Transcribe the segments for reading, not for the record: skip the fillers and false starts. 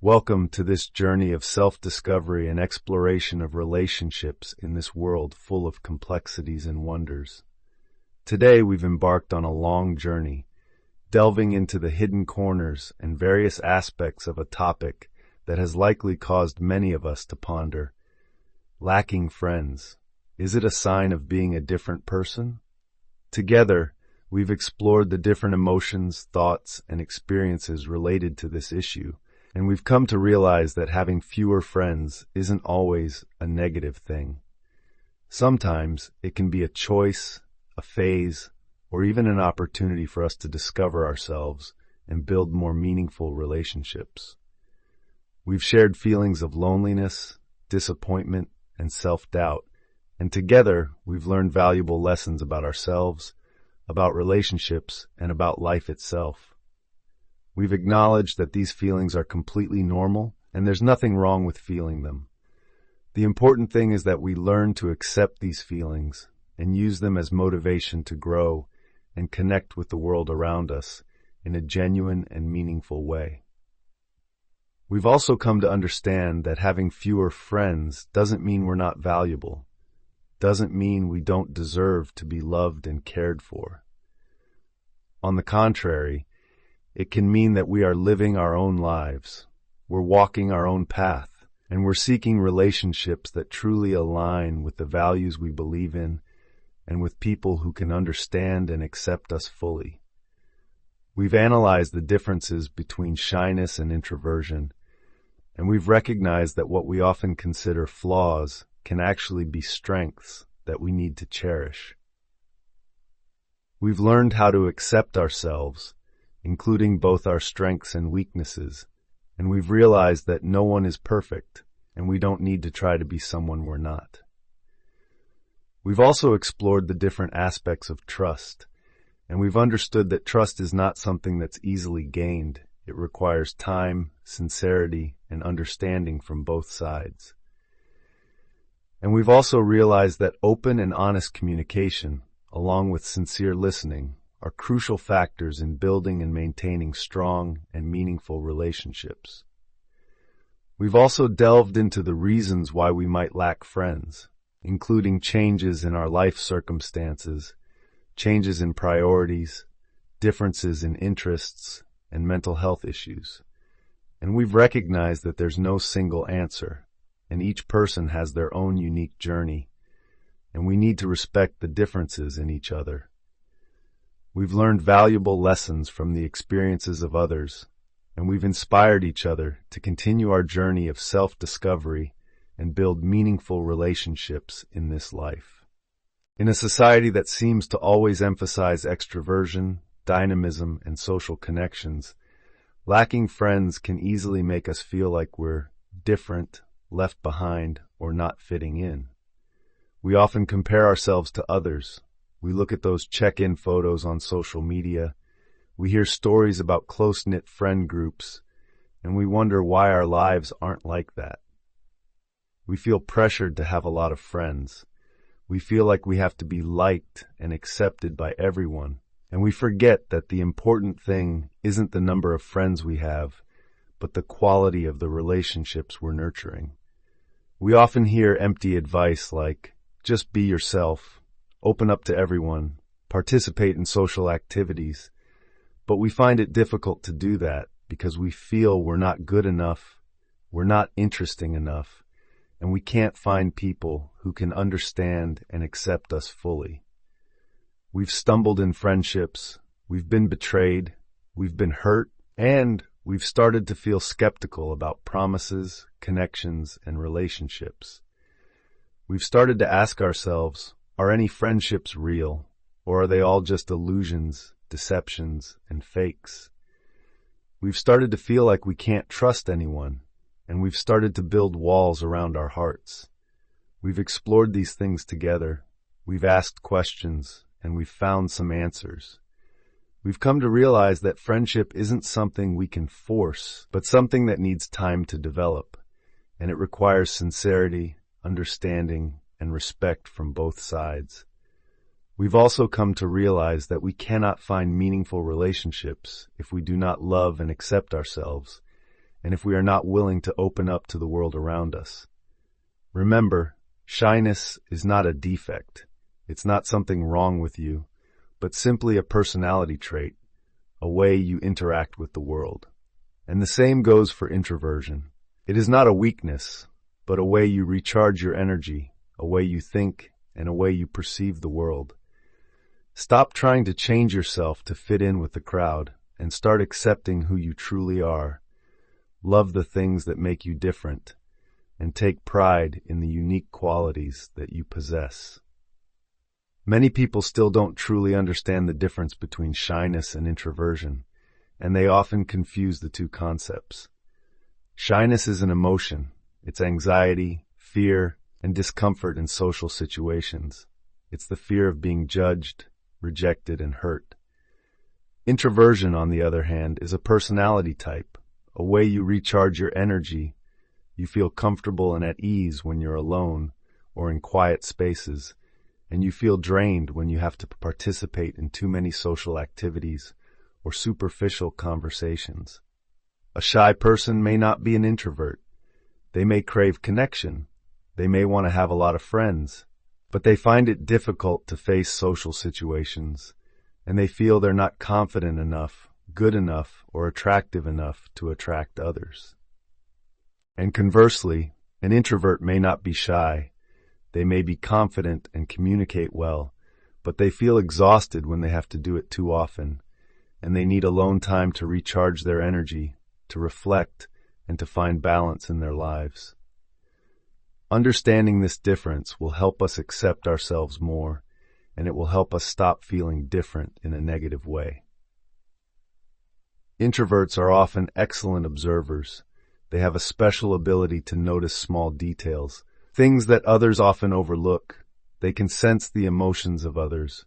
Welcome to this journey of self-discovery and exploration of relationships in this world full of complexities and wonders. Today we've embarked on a long journey, delving into the hidden corners and various aspects of a topic that has likely caused many of us to ponder. Lacking friends. Is it a sign of being a different person? Together, we've explored the different emotions, thoughts, and experiences related to this issue. And we've come to realize that having fewer friends isn't always a negative thing. Sometimes it can be a choice, a phase, or even an opportunity for us to discover ourselves and build more meaningful relationships. We've shared feelings of loneliness, disappointment, and self-doubt, and together we've learned valuable lessons about ourselves, about relationships, and about life itself. We've acknowledged that these feelings are completely normal, and there's nothing wrong with feeling them. The important thing is that we learn to accept these feelings and use them as motivation to grow and connect with the world around us in a genuine and meaningful way. We've also come to understand that having fewer friends doesn't mean we're not valuable, doesn't mean we don't deserve to be loved and cared for. On the contrary, it can mean that we are living our own lives, we're walking our own path, and we're seeking relationships that truly align with the values we believe in and with people who can understand and accept us fully. We've analyzed the differences between shyness and introversion, and we've recognized that what we often consider flaws can actually be strengths that we need to cherish. We've learned how to accept ourselves, including both our strengths and weaknesses, and we've realized that no one is perfect, and we don't need to try to be someone we're not. We've also explored the different aspects of trust, and we've understood that trust is not something that's easily gained. It requires time, sincerity, and understanding from both sides. And we've also realized that open and honest communication, along with sincere listening, are crucial factors in building and maintaining strong and meaningful relationships. We've also delved into the reasons why we might lack friends, including changes in our life circumstances, changes in priorities, differences in interests, and mental health issues. And we've recognized that there's no single answer, and each person has their own unique journey, and we need to respect the differences in each other. We've learned valuable lessons from the experiences of others, and we've inspired each other to continue our journey of self-discovery and build meaningful relationships in this life. In a society that seems to always emphasize extroversion, dynamism, and social connections, lacking friends can easily make us feel like we're different, left behind, or not fitting in. We often compare ourselves to others. We look at those check-in photos on social media, we hear stories about close-knit friend groups, and we wonder why our lives aren't like that. We feel pressured to have a lot of friends. We feel like we have to be liked and accepted by everyone, and we forget that the important thing isn't the number of friends we have, but the quality of the relationships we're nurturing. We often hear empty advice like, just be yourself, open up to everyone, participate in social activities, but we find it difficult to do that because we feel we're not good enough, we're not interesting enough, and we can't find people who can understand and accept us fully. We've stumbled in friendships, we've been betrayed, we've been hurt, and we've started to feel skeptical about promises, connections, and relationships. We've started to ask ourselves, are any friendships real, or are they all just illusions, deceptions, and fakes? We've started to feel like we can't trust anyone, and we've started to build walls around our hearts. We've explored these things together, we've asked questions, and we've found some answers. We've come to realize that friendship isn't something we can force, but something that needs time to develop, and it requires sincerity, understanding, and respect from both sides. We've also come to realize that we cannot find meaningful relationships if we do not love and accept ourselves, and if we are not willing to open up to the world around us. Remember, shyness is not a defect. It's not something wrong with you, but simply a personality trait, a way you interact with the world. And the same goes for introversion. It is not a weakness, but a way you recharge your energy, a way you think, and a way you perceive the world. Stop trying to change yourself to fit in with the crowd, and start accepting who you truly are. Love the things that make you different, and take pride in the unique qualities that you possess. Many people still don't truly understand the difference between shyness and introversion, and they often confuse the two concepts. Shyness is an emotion. It's anxiety, fear, and discomfort in social situations. It's the fear of being judged, rejected, and hurt. Introversion, on the other hand, is a personality type, a way you recharge your energy. You feel comfortable and at ease when you're alone or in quiet spaces, and you feel drained when you have to participate in too many social activities or superficial conversations. A shy person may not be an introvert. They may crave connection. They may want to have a lot of friends, but they find it difficult to face social situations, and they feel they're not confident enough, good enough, or attractive enough to attract others. And conversely, an introvert may not be shy. They may be confident and communicate well, but they feel exhausted when they have to do it too often, and they need alone time to recharge their energy, to reflect, and to find balance in their lives. Understanding this difference will help us accept ourselves more, and it will help us stop feeling different in a negative way. Introverts are often excellent observers. They have a special ability to notice small details, things that others often overlook. They can sense the emotions of others.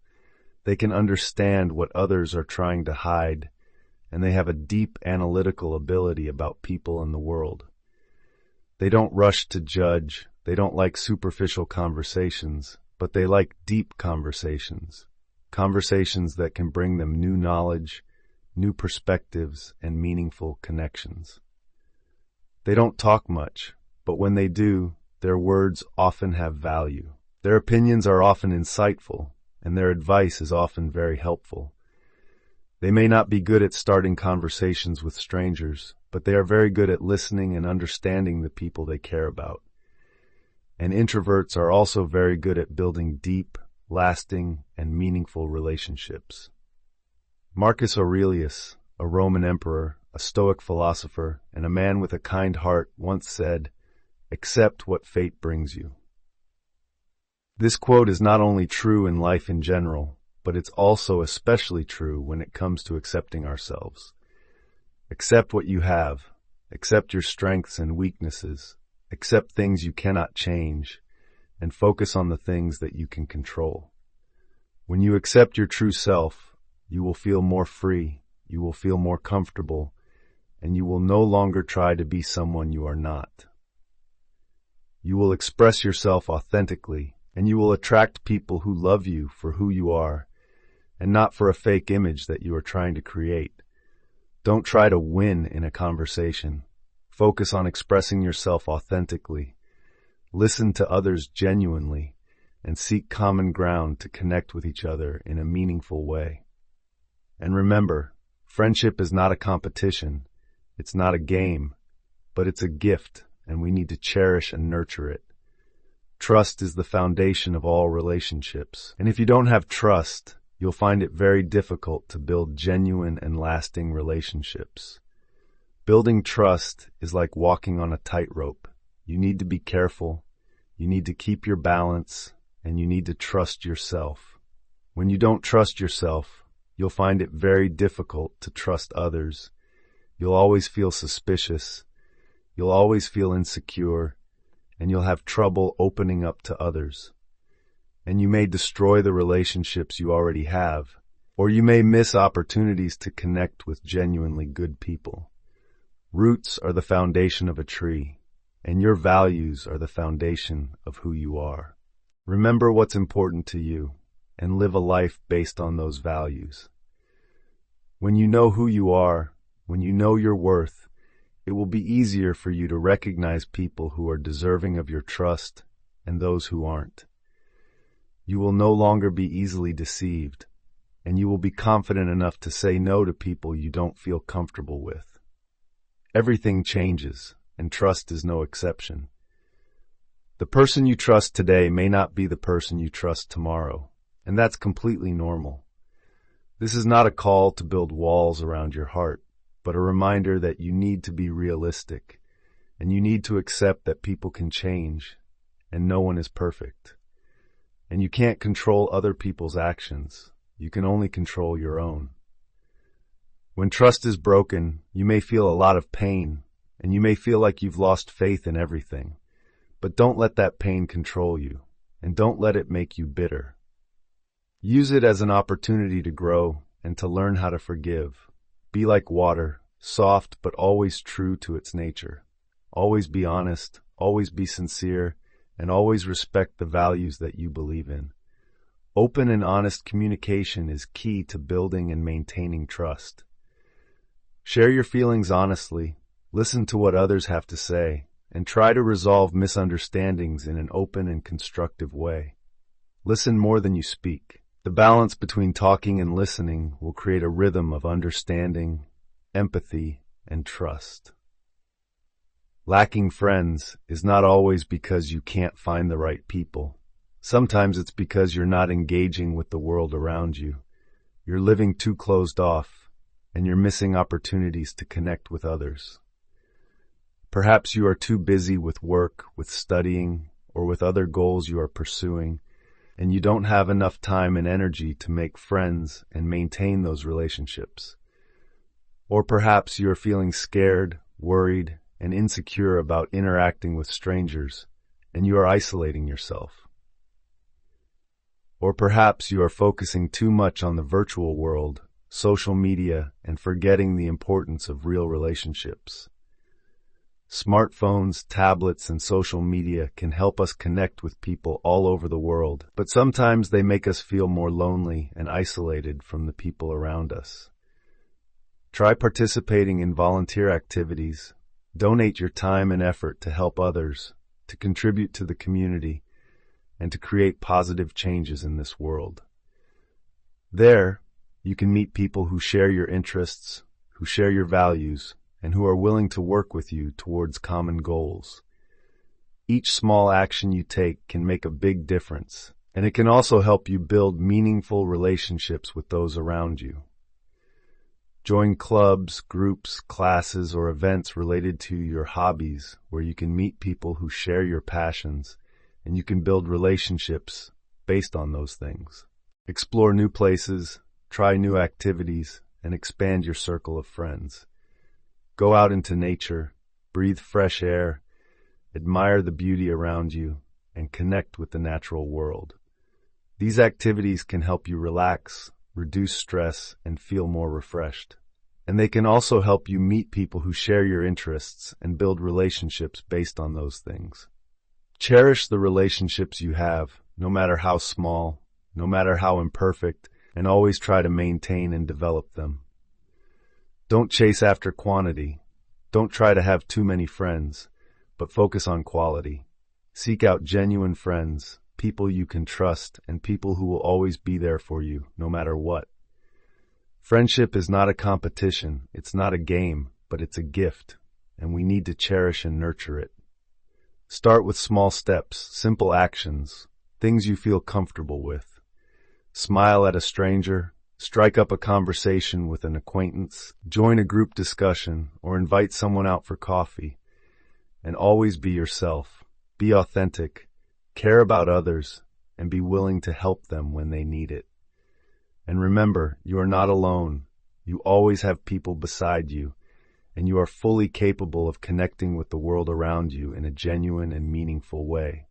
They can understand what others are trying to hide, and they have a deep analytical ability about people and the world. They don't rush to judge. They don't like superficial conversations, but they like deep conversations, conversations that can bring them new knowledge, new perspectives, and meaningful connections. They don't talk much, but when they do, their words often have value. Their opinions are often insightful, and their advice is often very helpful. They may not be good at starting conversations with strangers, but they are very good at listening and understanding the people they care about. And introverts are also very good at building deep, lasting, and meaningful relationships. Marcus Aurelius, a Roman emperor, a Stoic philosopher, and a man with a kind heart, once said, "Accept what fate brings you." This quote is not only true in life in general, but it's also especially true when it comes to accepting ourselves. Accept what you have. Accept your strengths and weaknesses. Accept things you cannot change, and focus on the things that you can control. When you accept your true self, you will feel more free, you will feel more comfortable, and you will no longer try to be someone you are not. You will express yourself authentically, and you will attract people who love you for who you are, and not for a fake image that you are trying to create. Don't try to win in a conversation. Focus on expressing yourself authentically. Listen to others genuinely, and seek common ground to connect with each other in a meaningful way. And remember, friendship is not a competition. It's not a game, but it's a gift, and we need to cherish and nurture it. Trust is the foundation of all relationships, and if you don't have trust, you'll find it very difficult to build genuine and lasting relationships. Building trust is like walking on a tightrope. You need to be careful, you need to keep your balance, and you need to trust yourself. When you don't trust yourself, you'll find it very difficult to trust others. You'll always feel suspicious, you'll always feel insecure, and you'll have trouble opening up to others. And you may destroy the relationships you already have, or you may miss opportunities to connect with genuinely good people. Roots are the foundation of a tree, and your values are the foundation of who you are. Remember what's important to you, and live a life based on those values. When you know who you are, when you know your worth, it will be easier for you to recognize people who are deserving of your trust and those who aren't. You will no longer be easily deceived, and you will be confident enough to say no to people you don't feel comfortable with. Everything changes, and trust is no exception. The person you trust today may not be the person you trust tomorrow, and that's completely normal. This is not a call to build walls around your heart, but a reminder that you need to be realistic, and you need to accept that people can change, and no one is perfect. And you can't control other people's actions. You can only control your own. When trust is broken, you may feel a lot of pain, and you may feel like you've lost faith in everything. But don't let that pain control you, and don't let it make you bitter. Use it as an opportunity to grow and to learn how to forgive. Be like water, soft but always true to its nature. Always be honest, always be sincere, and always respect the values that you believe in. Open and honest communication is key to building and maintaining trust. Share your feelings honestly, listen to what others have to say, and try to resolve misunderstandings in an open and constructive way. Listen more than you speak. The balance between talking and listening will create a rhythm of understanding, empathy, and trust. Lacking friends is not always because you can't find the right people. Sometimes it's because you're not engaging with the world around you. You're living too closed off, and you're missing opportunities to connect with others. Perhaps you are too busy with work, with studying, or with other goals you are pursuing, and you don't have enough time and energy to make friends and maintain those relationships. Or perhaps you are feeling scared, worried, and insecure about interacting with strangers, and you are isolating yourself. Or perhaps you are focusing too much on the virtual world, social media, and forgetting the importance of real relationships. Smartphones, tablets, and social media can help us connect with people all over the world, but sometimes they make us feel more lonely and isolated from the people around us. Try participating in volunteer activities. Donate your time and effort to help others, to contribute to the community, and to create positive changes in this world. There, you can meet people who share your interests, who share your values, and who are willing to work with you towards common goals. Each small action you take can make a big difference, and it can also help you build meaningful relationships with those around you. Join clubs, groups, classes, or events related to your hobbies where you can meet people who share your passions, and you can build relationships based on those things. Explore new places, try new activities, and expand your circle of friends. Go out into nature, breathe fresh air, admire the beauty around you, and connect with the natural world. These activities can help you relax, reduce stress, and feel more refreshed. And they can also help you meet people who share your interests and build relationships based on those things. Cherish the relationships you have, no matter how small, no matter how imperfect, and always try to maintain and develop them. Don't chase after quantity. Don't try to have too many friends, but focus on quality. Seek out genuine friends, people you can trust, and people who will always be there for you, no matter what. Friendship is not a competition, it's not a game, but it's a gift, and we need to cherish and nurture it. Start with small steps, simple actions, things you feel comfortable with. Smile at a stranger, strike up a conversation with an acquaintance, join a group discussion, or invite someone out for coffee. And always be yourself. Be authentic, care about others, and be willing to help them when they need it. And remember, you are not alone. You always have people beside you, and you are fully capable of connecting with the world around you in a genuine and meaningful way.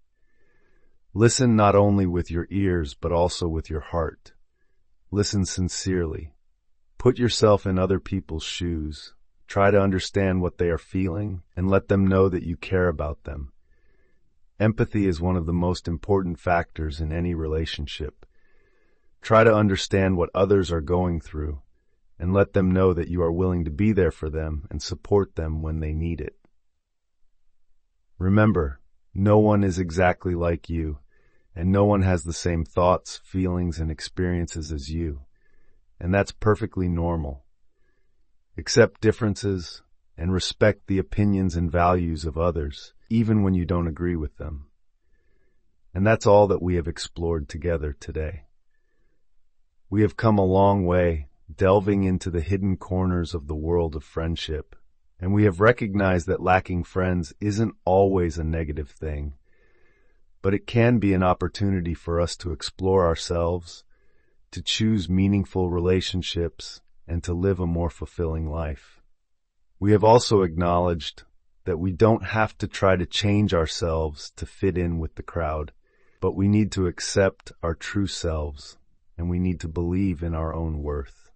Listen not only with your ears, but also with your heart. Listen sincerely. Put yourself in other people's shoes. Try to understand what they are feeling, and let them know that you care about them. Empathy is one of the most important factors in any relationship. Try to understand what others are going through, and let them know that you are willing to be there for them and support them when they need it. Remember, no one is exactly like you, and no one has the same thoughts, feelings, and experiences as you, and that's perfectly normal. Accept differences and respect the opinions and values of others, even when you don't agree with them. And that's all that we have explored together today. We have come a long way, delving into the hidden corners of the world of friendship, and we have recognized that lacking friends isn't always a negative thing, but it can be an opportunity for us to explore ourselves, to choose meaningful relationships, and to live a more fulfilling life. We have also acknowledged that we don't have to try to change ourselves to fit in with the crowd, but we need to accept our true selves, and we need to believe in our own worth.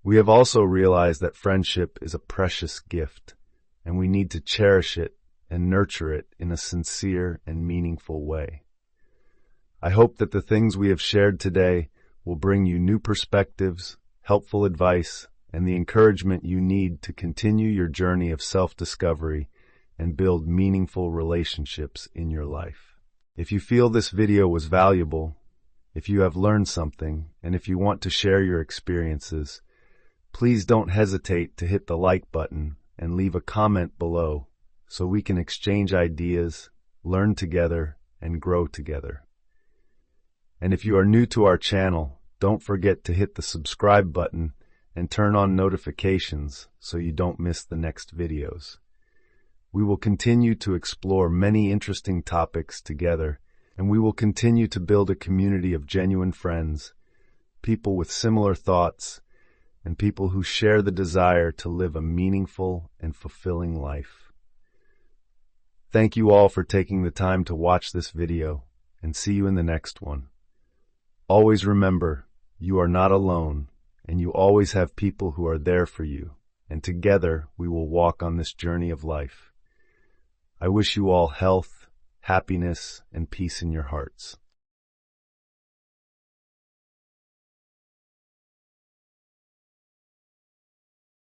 We have also realized that friendship is a precious gift, and we need to cherish it and nurture it in a sincere and meaningful way. I hope that the things we have shared today will bring you new perspectives, helpful advice, and the encouragement you need to continue your journey of self-discovery and build meaningful relationships in your life. If you feel this video was valuable, if you have learned something, and if you want to share your experiences, please don't hesitate to hit the like button and leave a comment below so we can exchange ideas, learn together, and grow together. And if you are new to our channel, don't forget to hit the subscribe button and turn on notifications so you don't miss the next videos. We will continue to explore many interesting topics together, and we will continue to build a community of genuine friends, people with similar thoughts, and people who share the desire to live a meaningful and fulfilling life. Thank you all for taking the time to watch this video, and see you in the next one. Always remember, you are not alone, and you always have people who are there for you, and together we will walk on this journey of life. I wish you all health, happiness, and peace in your hearts.